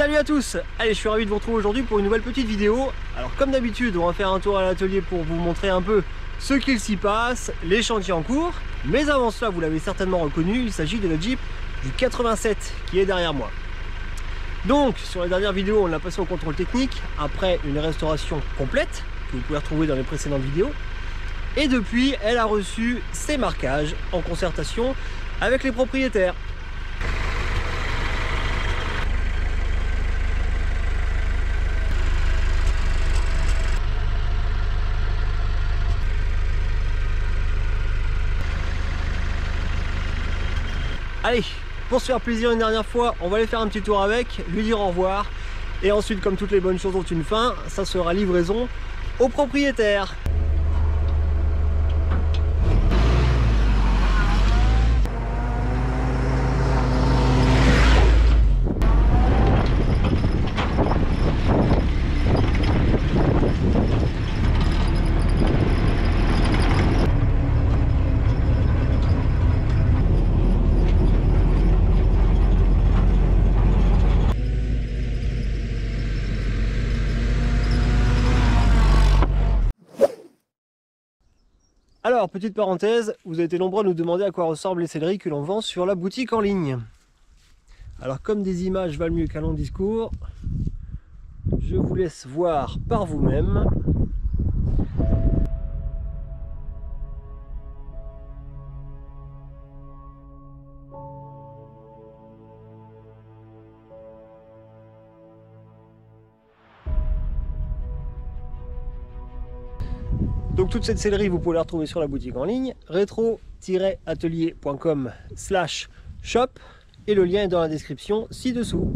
Salut à tous! Allez, je suis ravi de vous retrouver aujourd'hui pour une nouvelle petite vidéo. Alors comme d'habitude, on va faire un tour à l'atelier pour vous montrer un peu ce qu'il s'y passe, les chantiers en cours. Mais avant cela, vous l'avez certainement reconnu, il s'agit de la Jeep du 87 qui est derrière moi. Donc sur la dernière vidéo, on l'a passé au contrôle technique après une restauration complète que vous pouvez retrouver dans les précédentes vidéos. Et depuis, elle a reçu ses marquages en concertation avec les propriétaires. Allez, pour se faire plaisir une dernière fois, on va aller faire un petit tour avec, lui dire au revoir. Et ensuite, comme toutes les bonnes choses ont une fin, ça sera livraison au propriétaire. Alors, petite parenthèse, vous avez été nombreux à nous demander à quoi ressemblent les céleris que l'on vend sur la boutique en ligne. Alors, comme des images valent mieux qu'un long discours, je vous laisse voir par vous-même. Donc toute cette céleri, vous pouvez la retrouver sur la boutique en ligne, rétro-atelier.com/shop, et le lien est dans la description ci-dessous.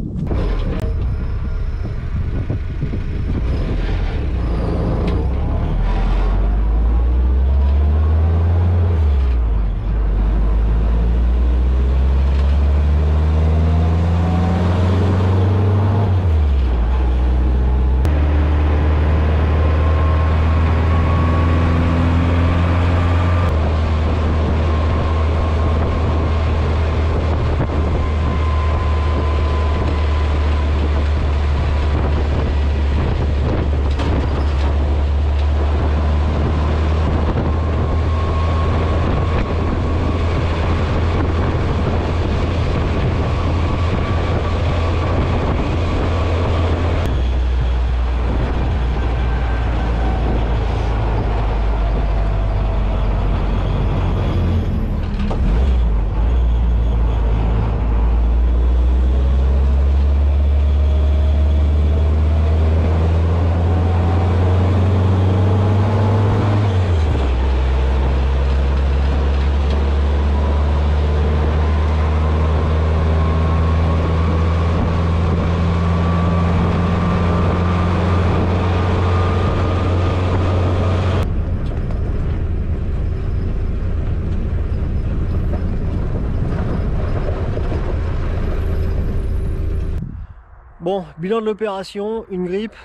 Bon, bilan de l'opération, une grippe.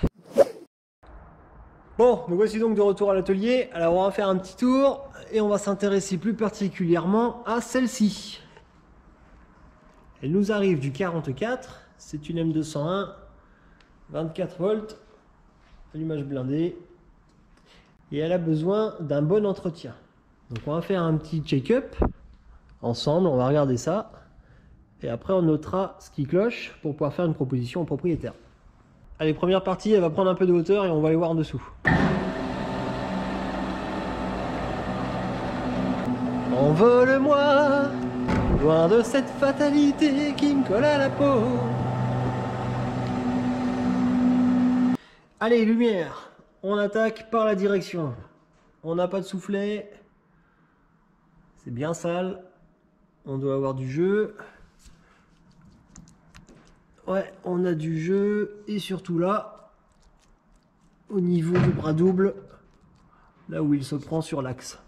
Bon, nous voici donc de retour à l'atelier. Alors on va faire un petit tour et on va s'intéresser plus particulièrement à celle-ci. Elle nous arrive du 44, c'est une M201, 24 volts, allumage blindé. Et elle a besoin d'un bon entretien. Donc on va faire un petit check-up ensemble, on va regarder ça. Et après on notera ce qui cloche pour pouvoir faire une proposition au propriétaire. Allez, première partie, elle va prendre un peu de hauteur et on va aller voir en dessous. Envole-moi, loin de cette fatalité qui me colle à la peau. Allez, lumière, on attaque par la direction. On n'a pas de soufflet, c'est bien sale, on doit avoir du jeu. Ouais, on a du jeu, et surtout là, au niveau du bras double, là où il se prend sur l'axe.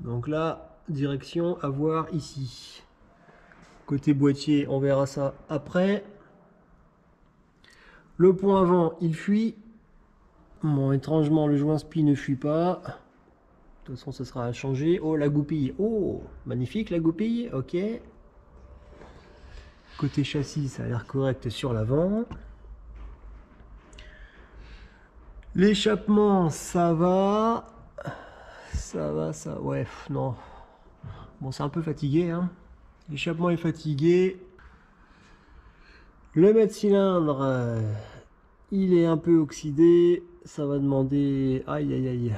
Donc là, direction à voir ici. Côté boîtier, on verra ça après. Le pont avant, il fuit. Bon, étrangement, le joint spi ne fuit pas. De toute façon, ça sera à changer. Oh, la goupille. Oh, magnifique la goupille, ok. Côté châssis, ça a l'air correct sur l'avant. L'échappement, ça va. Ouais, non. Bon, c'est un peu fatigué, hein. L'échappement est fatigué. Le mètre cylindre, il est un peu oxydé. Ça va demander... Aïe, aïe, aïe.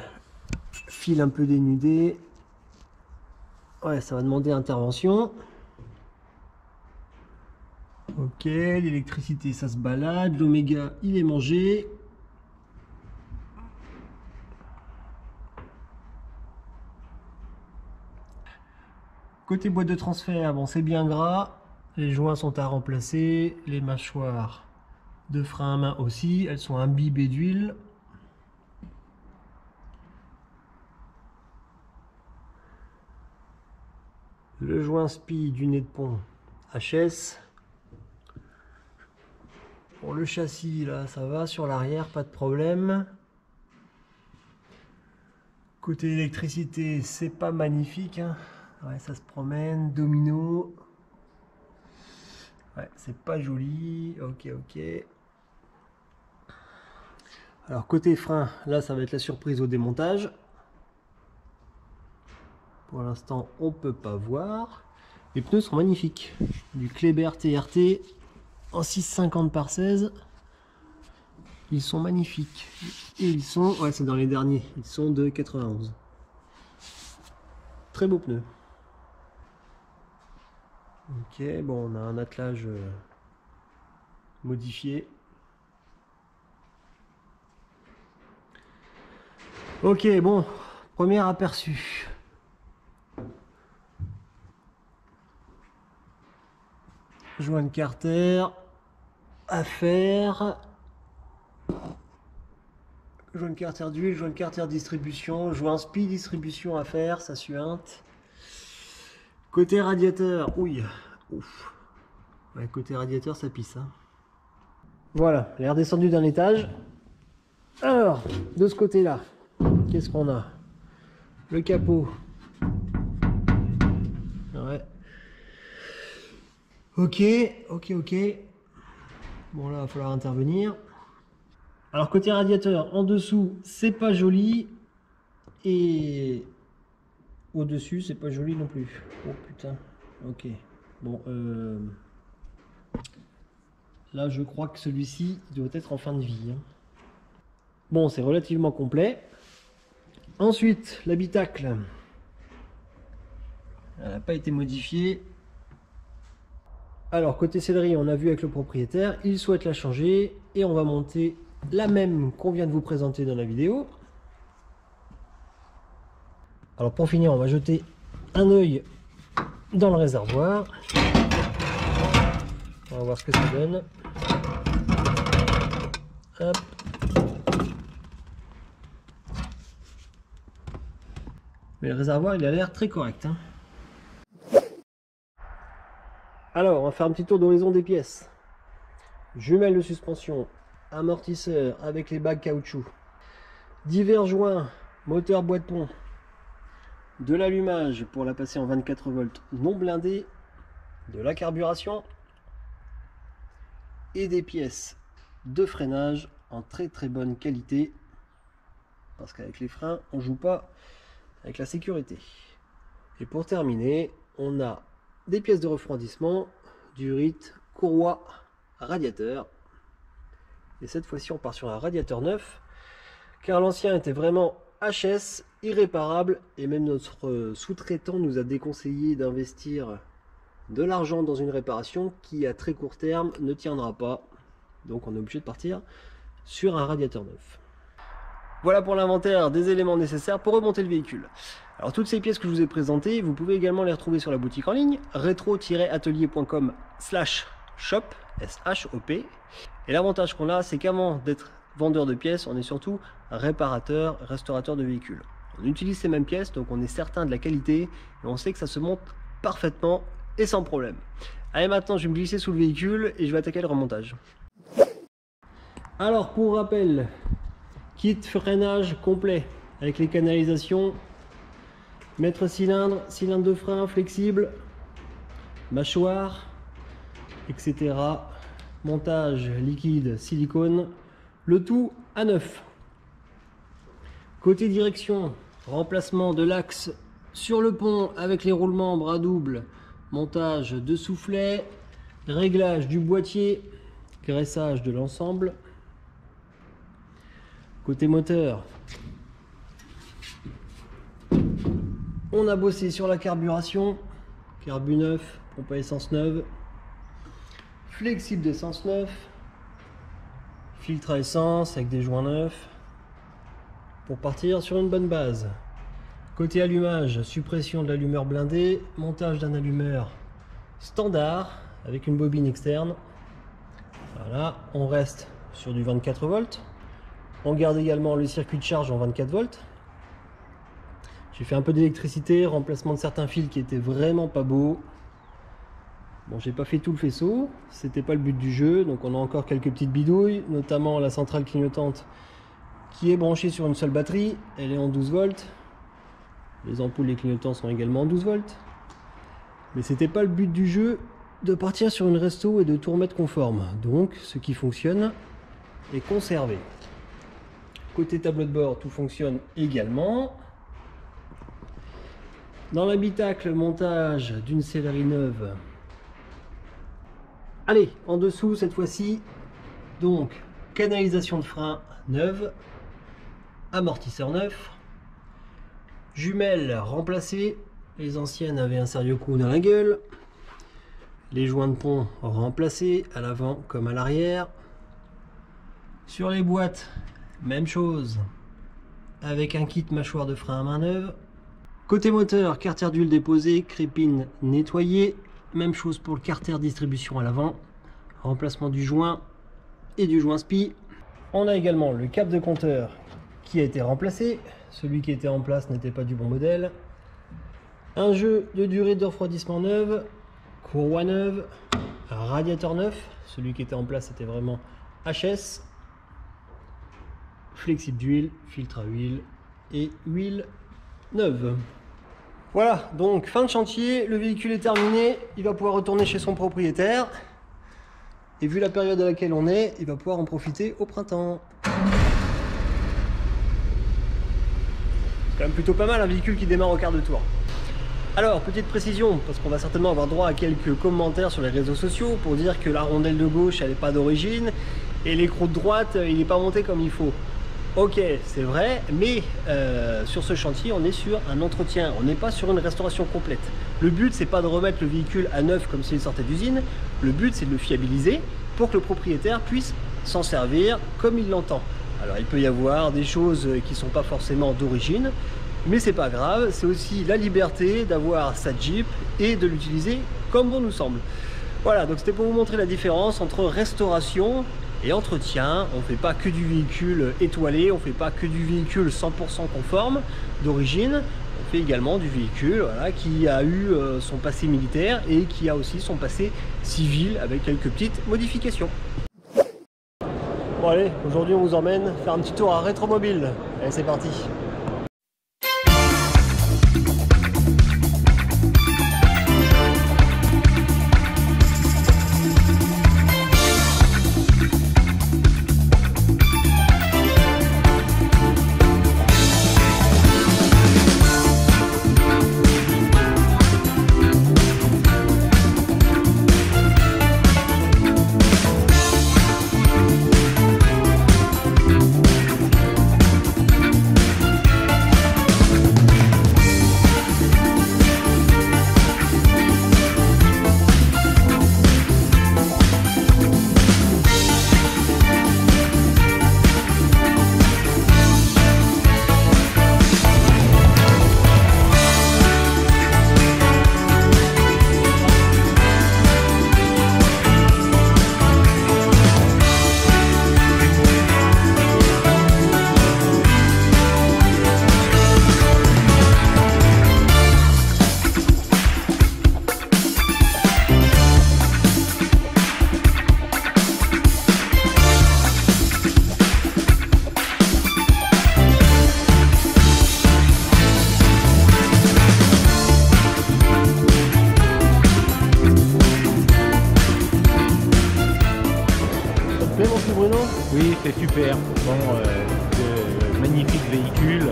Fil un peu dénudé. Ouais, ça va demander intervention. Ok, l'électricité, ça se balade. L'oméga, il est mangé. Côté boîte de transfert, bon, c'est bien gras. Les joints sont à remplacer. Les mâchoires de frein à main aussi. Elles sont imbibées d'huile. Le joint spi du nez de pont HS. Pour le châssis, là, ça va. Sur l'arrière, pas de problème. Côté électricité, c'est pas magnifique, hein. Ouais, ça se promène. Domino. Ouais, c'est pas joli. Ok, ok. Alors, côté frein, là, ça va être la surprise au démontage. Pour l'instant, on peut pas voir. Les pneus sont magnifiques. Du Kleber TRT en 6,50 par 16. Ils sont magnifiques. Et ils sont, ouais, c'est dans les derniers. Ils sont de 91. Très beaux pneus. Ok, bon, on a un attelage modifié. Ok, bon, premier aperçu. Joint de carter à faire. Joint de carter d'huile, joint de carter distribution, joint spi distribution à faire, ça suinte. Côté radiateur, ouille, ouf. Ouais, côté radiateur, ça pisse. Hein. Voilà, elle est redescendue d'un étage. Alors, de ce côté-là, qu'est-ce qu'on a? Le capot. Ouais. Ok, ok. Bon, là, il va falloir intervenir. Alors, côté radiateur, en dessous, c'est pas joli. Et au-dessus, c'est pas joli non plus. Oh putain. Ok. Bon, là, je crois que celui-ci doit être en fin de vie. Hein. Bon, c'est relativement complet. Ensuite, l'habitacle. Elle n'a pas été modifiée. Alors, côté sellerie, on a vu avec le propriétaire. Il souhaite la changer. Et on va monter la même qu'on vient de vous présenter dans la vidéo. Alors, pour finir, on va jeter un œil dans le réservoir. On va voir ce que ça donne. Hop. Mais le réservoir, il a l'air très correct. Hein. Alors, on va faire un petit tour d'horizon des pièces. Jumelles de suspension, amortisseur avec les bagues caoutchouc, divers joints, moteur bois de pont, de l'allumage pour la passer en 24 volts non blindé, de la carburation et des pièces de freinage en très bonne qualité parce qu'avec les freins on joue pas avec la sécurité. Et pour terminer, on a des pièces de refroidissement, durite, courroie, radiateur. Et cette fois-ci on part sur un radiateur neuf car l'ancien était vraiment HS, irréparable, et même notre sous-traitant nous a déconseillé d'investir de l'argent dans une réparation qui à très court terme ne tiendra pas. Donc on est obligé de partir sur un radiateur neuf. Voilà pour l'inventaire des éléments nécessaires pour remonter le véhicule. Alors toutes ces pièces que je vous ai présentées, vous pouvez également les retrouver sur la boutique en ligne retro-atelier.com/shop, S-H-O-P. Et l'avantage qu'on a, c'est qu'avant d'être vendeur de pièces, on est surtout réparateur, restaurateur de véhicules. On utilise ces mêmes pièces, donc on est certain de la qualité et on sait que ça se monte parfaitement et sans problème. Allez, maintenant je vais me glisser sous le véhicule et je vais attaquer le remontage. Alors pour rappel, kit freinage complet avec les canalisations, maître cylindre, cylindre de frein flexible, mâchoire, etc. Montage liquide silicone, le tout à neuf. Côté direction, remplacement de l'axe sur le pont avec les roulements bras double, montage de soufflet, réglage du boîtier, graissage de l'ensemble. Côté moteur, on a bossé sur la carburation, carbu neuf, pompe à essence neuve, flexible d'essence neuf, filtre à essence avec des joints neufs pour partir sur une bonne base. Côté allumage, suppression de l'allumeur blindé, montage d'un allumeur standard avec une bobine externe. Voilà, on reste sur du 24 volts. On garde également le circuit de charge en 24 volts. J'ai fait un peu d'électricité, remplacement de certains fils qui étaient vraiment pas beaux. Bon, j'ai pas fait tout le faisceau, c'était pas le but du jeu, donc on a encore quelques petites bidouilles, notamment la centrale clignotante qui est branchée sur une seule batterie, elle est en 12 volts. Les ampoules des clignotants sont également en 12 volts. Mais c'était pas le but du jeu de partir sur une resto et de tout remettre conforme. Donc ce qui fonctionne est conservé. Côté tableau de bord, tout fonctionne également. Dans l'habitacle, montage d'une sellerie neuve. Allez, en dessous cette fois-ci, donc canalisation de frein neuve, amortisseur neuf, jumelles remplacées, les anciennes avaient un sérieux coup dans la gueule, les joints de pont remplacés à l'avant comme à l'arrière. Sur les boîtes, même chose, avec un kit mâchoire de frein à main neuve. Côté moteur, carter d'huile déposée, crépine nettoyée, même chose pour le carter distribution à l'avant, remplacement du joint et du joint SPI. On a également le cap de compteur qui a été remplacé, celui qui était en place n'était pas du bon modèle. Un jeu de durée de refroidissement neuve, courroie neuve, radiateur neuf, celui qui était en place était vraiment HS, flexible d'huile, filtre à huile et huile neuve. Voilà, donc fin de chantier, le véhicule est terminé, il va pouvoir retourner chez son propriétaire. Et vu la période à laquelle on est, il va pouvoir en profiter au printemps. C'est quand même plutôt pas mal un véhicule qui démarre au quart de tour. Alors, petite précision, parce qu'on va certainement avoir droit à quelques commentaires sur les réseaux sociaux pour dire que la rondelle de gauche, elle n'est pas d'origine, et l'écrou de droite, il n'est pas monté comme il faut. Ok, c'est vrai, mais sur ce chantier, on est sur un entretien, on n'est pas sur une restauration complète. Le but, c'est pas de remettre le véhicule à neuf comme s'il sortait d'usine, le but, c'est de le fiabiliser pour que le propriétaire puisse s'en servir comme il l'entend. Alors, il peut y avoir des choses qui ne sont pas forcément d'origine, mais c'est pas grave, c'est aussi la liberté d'avoir sa Jeep et de l'utiliser comme bon nous semble. Voilà, donc c'était pour vous montrer la différence entre restauration et entretien. On ne fait pas que du véhicule étoilé, on ne fait pas que du véhicule 100% conforme d'origine, on fait également du véhicule voilà, qui a eu son passé militaire et qui a aussi son passé civil avec quelques petites modifications. Bon allez, aujourd'hui on vous emmène faire un petit tour à Rétromobile. Allez, c'est parti. c'est super. Bon, de magnifiques véhicules,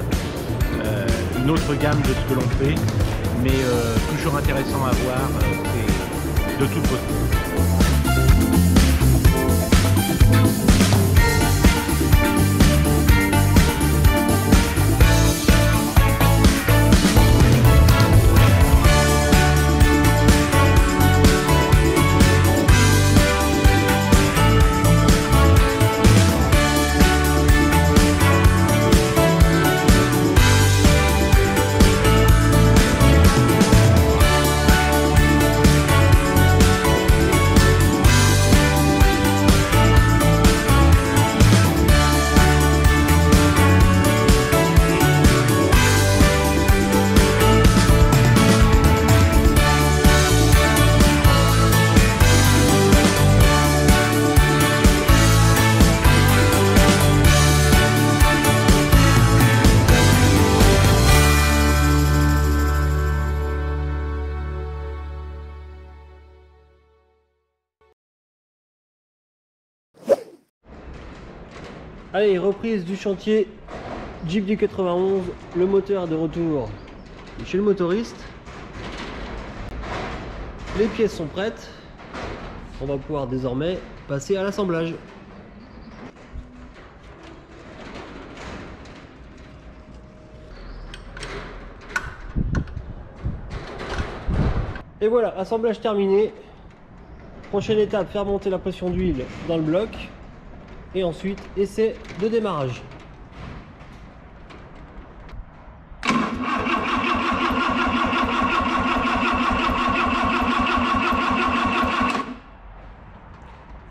une autre gamme de ce que l'on fait, mais toujours intéressant à voir, c'est de toute beauté. Allez, reprise du chantier Jeep du 91, le moteur de retour chez le motoriste. Les pièces sont prêtes. On va pouvoir désormais passer à l'assemblage. Et voilà, assemblage terminé. Prochaine étape, faire monter la pression d'huile dans le bloc. Et ensuite, essai de démarrage.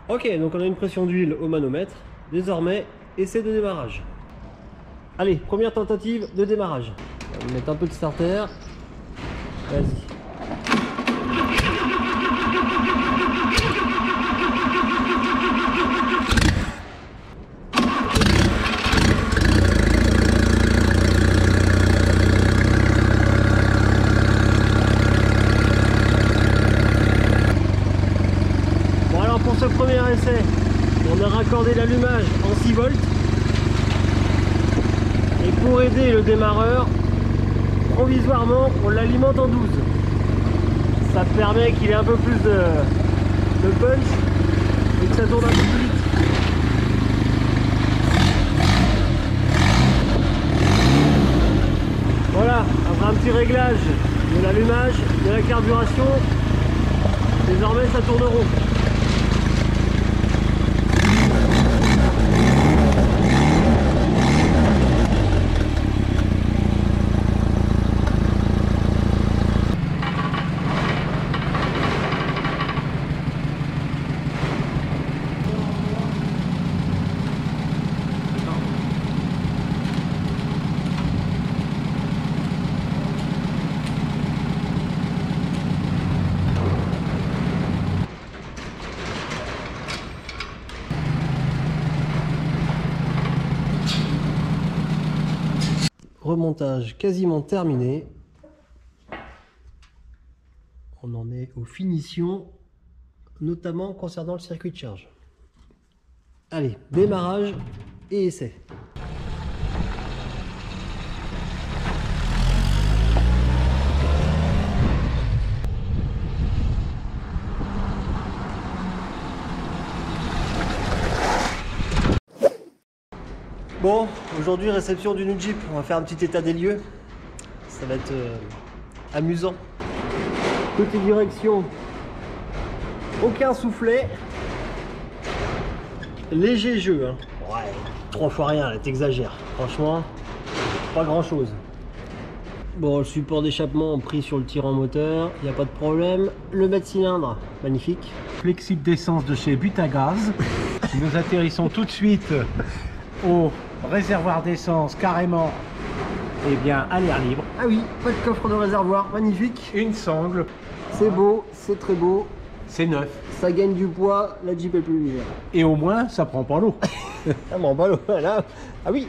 Ok, donc on a une pression d'huile au manomètre. Désormais, essai de démarrage. Allez, première tentative de démarrage. On va mettre un peu de starter. Vas-y. Pour ce premier essai, on a raccordé l'allumage en 6 volts et pour aider le démarreur, provisoirement on l'alimente en 12. Ça permet qu'il ait un peu plus de punch et que ça tourne un peu plus vite. Voilà, après un petit réglage de l'allumage, de la carburation, désormais ça tourne rond. Remontage quasiment terminé. On en est aux finitions, notamment concernant le circuit de charge. Allez, démarrage et essai. Bon, aujourd'hui réception du Jeep, on va faire un petit état des lieux. Ça va être amusant. Côté direction, aucun soufflet. Léger jeu, hein. Ouais, 3 fois rien, là, t'exagères. Franchement, pas grand chose. Bon, le support d'échappement pris sur le tirant moteur, il n'y a pas de problème. Le bas de cylindre, magnifique. Flexible d'essence de chez Butagaz. Nous atterrissons tout de suite au réservoir d'essence carrément à l'air libre. Ah oui, pas de coffre de réservoir, magnifique. Une sangle. C'est beau, c'est très beau. C'est neuf. Ça gagne du poids, la Jeep est plus légère. Et au moins, ça prend pas l'eau. Ça prend pas l'eau, là. Ah oui,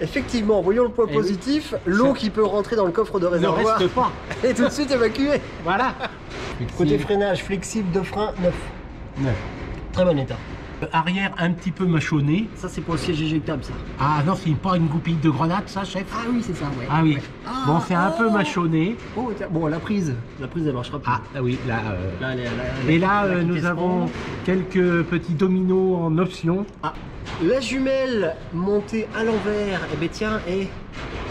effectivement, voyons le point positif. Oui. L'eau qui peut rentrer dans le coffre de réservoir ne reste pas. Et tout de suite évacuée. Voilà. Côté freinage, flexible de frein, neuf. Neuf. Très bon état. Arrière un petit peu mâchonné. Ça, c'est pour le siège éjectable, ça. Ah non, c'est pas une goupille de grenade, ça, chef? Ah oui, c'est ça, ouais. Ah oui. Ouais. Ah, Bon, c'est un peu oh. mâchonné. Oh, tiens, bon, la prise, elle marchera plus. Ah oui, là. Là, Et là, la nous caisse avons ronde. quelques petits dominos en option. Ah, la jumelle montée à l'envers. Eh ben tiens,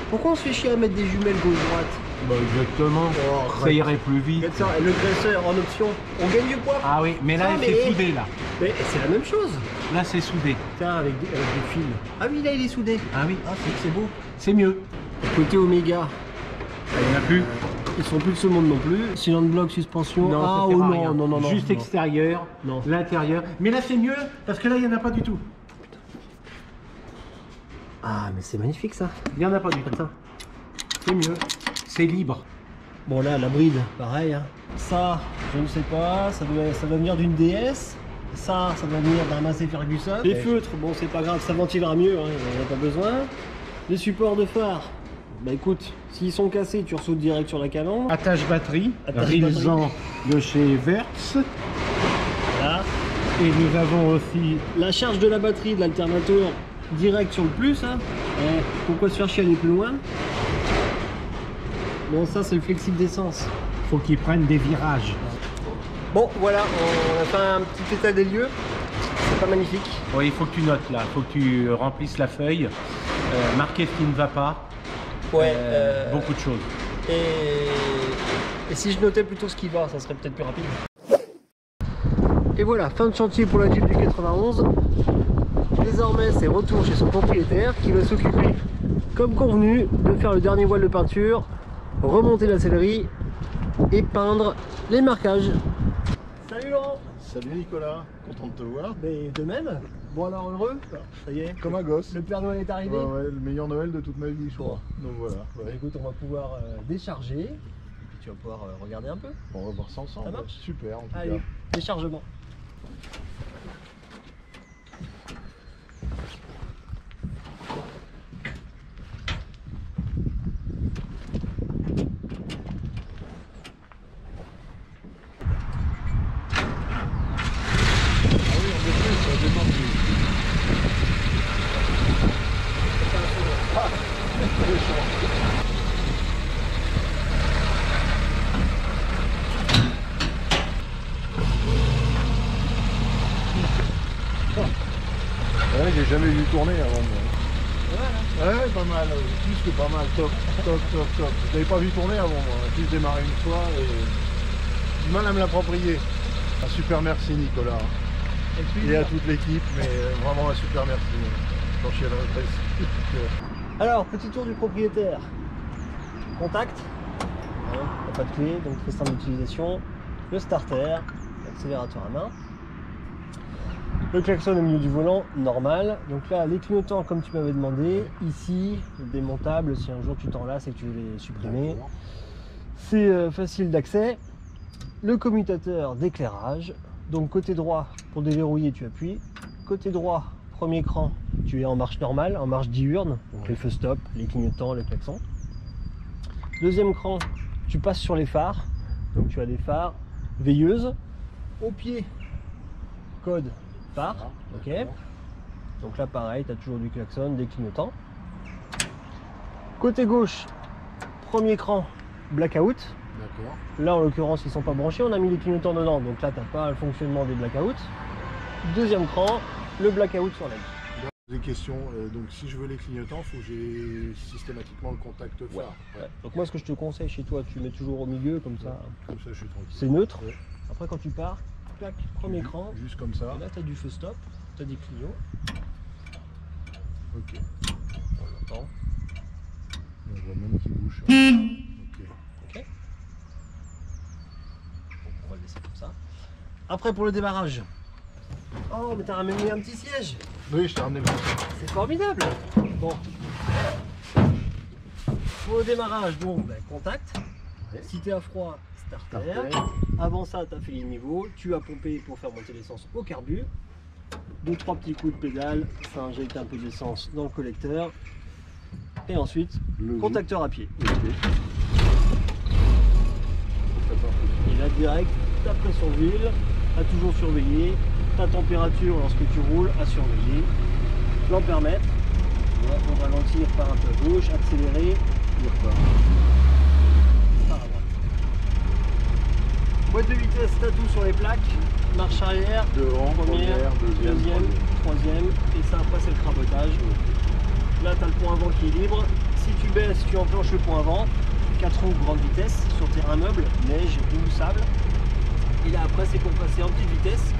pourquoi on se fait chier à mettre des jumelles gauche-droite? Bah exactement. Oh, Ça irait plus vite. Regarde ça, le graisseur en option. On gagne du poids. Ah oui, mais là, Ah, c'est soudé, là. Mais c'est la même chose. Là, c'est soudé. Tiens, avec des fils. Ah oui, là, il est soudé. Ah oui, Ah, c'est beau. c'est mieux. Côté Omega, Il n'y en a plus. ils sont plus de ce monde non plus. Cylindre bloc, suspension. Non, ah, ça sert oh à non, rien. non, non, non. Juste non. extérieur, Non. l'intérieur. Mais là, c'est mieux, parce que là, il n'y en a pas du tout. Ah, mais c'est magnifique ça. Il n'y en a pas du tout. Attends. C'est mieux. C'est libre. Bon, là, la bride, pareil. Hein. Ça, je ne sais pas. Ça doit venir d'une DS. Ça doit venir d'un Massey Ferguson. Les feutres, bon, c'est pas grave, ça ventilera mieux, hein, on n'a pas besoin. Les supports de phare, bah écoute, s'ils sont cassés, tu ressautes direct sur la calandre. Attache batterie, Attache Rilsan de chez Verts. Là, Et nous avons aussi... la charge de la batterie de l'alternateur direct sur le plus. Hein. Pourquoi se faire chier à aller plus loin? Bon, ça, c'est le flexible d'essence. Faut qu'ils prennent des virages. Bon, voilà, on a fait un petit état des lieux. C'est pas magnifique. Oui, il faut que tu notes là, il faut que tu remplisses la feuille, marquer ce qui ne va pas, beaucoup de choses. Et si je notais plutôt ce qui va, ça serait peut-être plus rapide. Et voilà, fin de chantier pour la Jeep du 91. Désormais, c'est retour chez son propriétaire qui va s'occuper, comme convenu, de faire le dernier voile de peinture, remonter la sellerie et peindre les marquages. Salut Laurent. Salut Nicolas, content de te voir. Mais de même. Bon alors heureux. Ça y est. Comme un gosse. Le Père Noël est arrivé. Ouais, le meilleur Noël de toute ma vie, je Bon. crois. Donc voilà. Bah, Ouais. écoute, on va pouvoir décharger. Et puis tu vas pouvoir regarder un peu. On va voir ça ensemble. Ça marche. Super en tout Allez, cas. déchargement. Ouais, j'ai jamais vu tourner avant moi. Ouais, pas mal, plus que pas mal, top, top, top, top. Je l'avais pas vu tourner avant moi, juste démarré une fois et j'ai du mal à me l'approprier. Un super merci Nicolas. Et à toute l'équipe, mais vraiment un super merci. J'en chialerai presque. Alors, petit tour du propriétaire. Contact. Hein, y a pas de clé, donc très simple d'utilisation. Le starter, l'accélérateur à main. Le klaxon au milieu du volant, normal. Donc là, les clignotants, comme tu m'avais demandé, ici, démontables, si un jour tu t'en lasses et que tu veux les supprimer. C'est facile d'accès. Le commutateur d'éclairage. Donc côté droit, pour déverrouiller, tu appuies. Côté droit, premier cran, tu es en marche normale, en marche diurne. Donc les feux stop, les clignotants, les klaxons. Deuxième cran, tu passes sur les phares. Donc tu as des phares veilleuses. Au pied, code phare. Ok. Donc là pareil, tu as toujours du klaxon, des clignotants. Côté gauche, premier cran, blackout. D'accord. Là en l'occurrence ils sont pas branchés, on a mis les clignotants dedans, donc là tu n'as pas le fonctionnement des blackouts. Deuxième cran, le blackout sur l'aide. Des questions, donc si je veux les clignotants, il faut que j'ai systématiquement le contact phare. Ouais. Donc moi ce que je te conseille chez toi, tu mets toujours au milieu comme ça, Comme ça je suis tranquille. c'est neutre. Ouais. Après quand tu pars, clac, premier cran, Juste comme ça. et là tu as du feu stop, tu as des clignots, Ok. on entend. On voit même qu'il bouge. Ok. Ok. Bon, on va le laisser comme ça. Après pour le démarrage. Oh mais t'as ramené un petit siège. Oui, je t'ai ramené le C'est formidable. Bon. Pour le démarrage, donc ben, contact. Ouais. Si t'es à froid, starter. Starter. Avant ça, tu as fait les niveaux. Tu as pompé pour faire monter l'essence au carbu. 2-3 petits coups de pédale. Ça injecte un peu d'essence dans le collecteur. Et ensuite, Le contacteur à pied. Ok. Et là, direct, ta pression d'huile. À toujours surveiller. ta température lorsque tu roules à surveiller. L'ampèremètre, on va ralentir par un peu à gauche, accélérer, et repart. Par à droite. Boîte de vitesse, t'as tout sur les plaques. Marche arrière, Devant, première, deuxième, troisième, et ça après c'est le crabotage. Là tu as le point avant qui est libre. Si tu baisses, tu enclenches le point avant. 4 roues grande vitesse sur terrain meuble, neige ou sable. Et là après c'est compressé en petite vitesse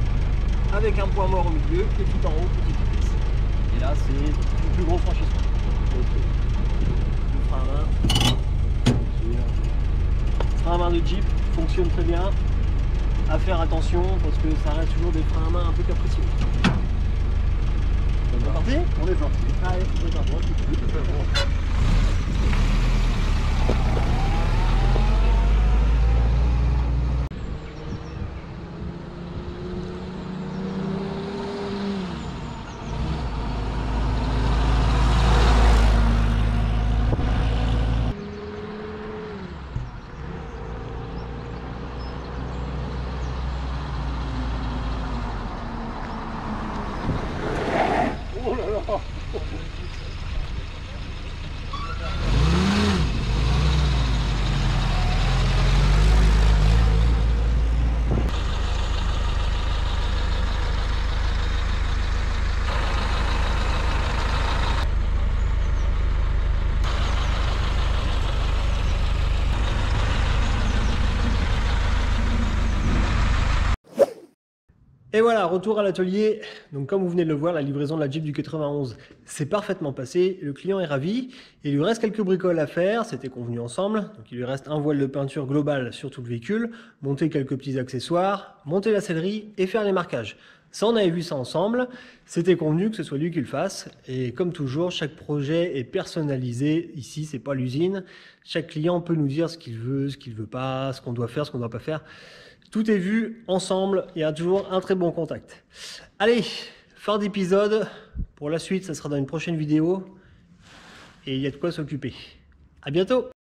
avec un point mort au milieu et tout en haut petite vitesse. Et là c'est le plus gros franchissement. Le frein à main. Le frein à main de Jeep fonctionne très bien. À faire attention parce que ça reste toujours des freins à main un peu capricieux. On est parti ? On est parti. Allez, on est parti. Oh là là. Et voilà, retour à l'atelier. Donc comme vous venez de le voir, la livraison de la Jeep du 91 s'est parfaitement passée. Le client est ravi. Il lui reste quelques bricoles à faire, c'était convenu ensemble. Donc il lui reste un voile de peinture globale sur tout le véhicule, monter quelques petits accessoires, monter la sellerie et faire les marquages. Ça, on avait vu ça ensemble. C'était convenu que ce soit lui qui le fasse. Et comme toujours, chaque projet est personnalisé. Ici, c'est pas l'usine. Chaque client peut nous dire ce qu'il veut pas, ce qu'on doit faire, ce qu'on doit pas faire. Tout est vu ensemble, il y a toujours un très bon contact. Allez, fin d'épisode. Pour la suite, ça sera dans une prochaine vidéo. Et il y a de quoi s'occuper. À bientôt!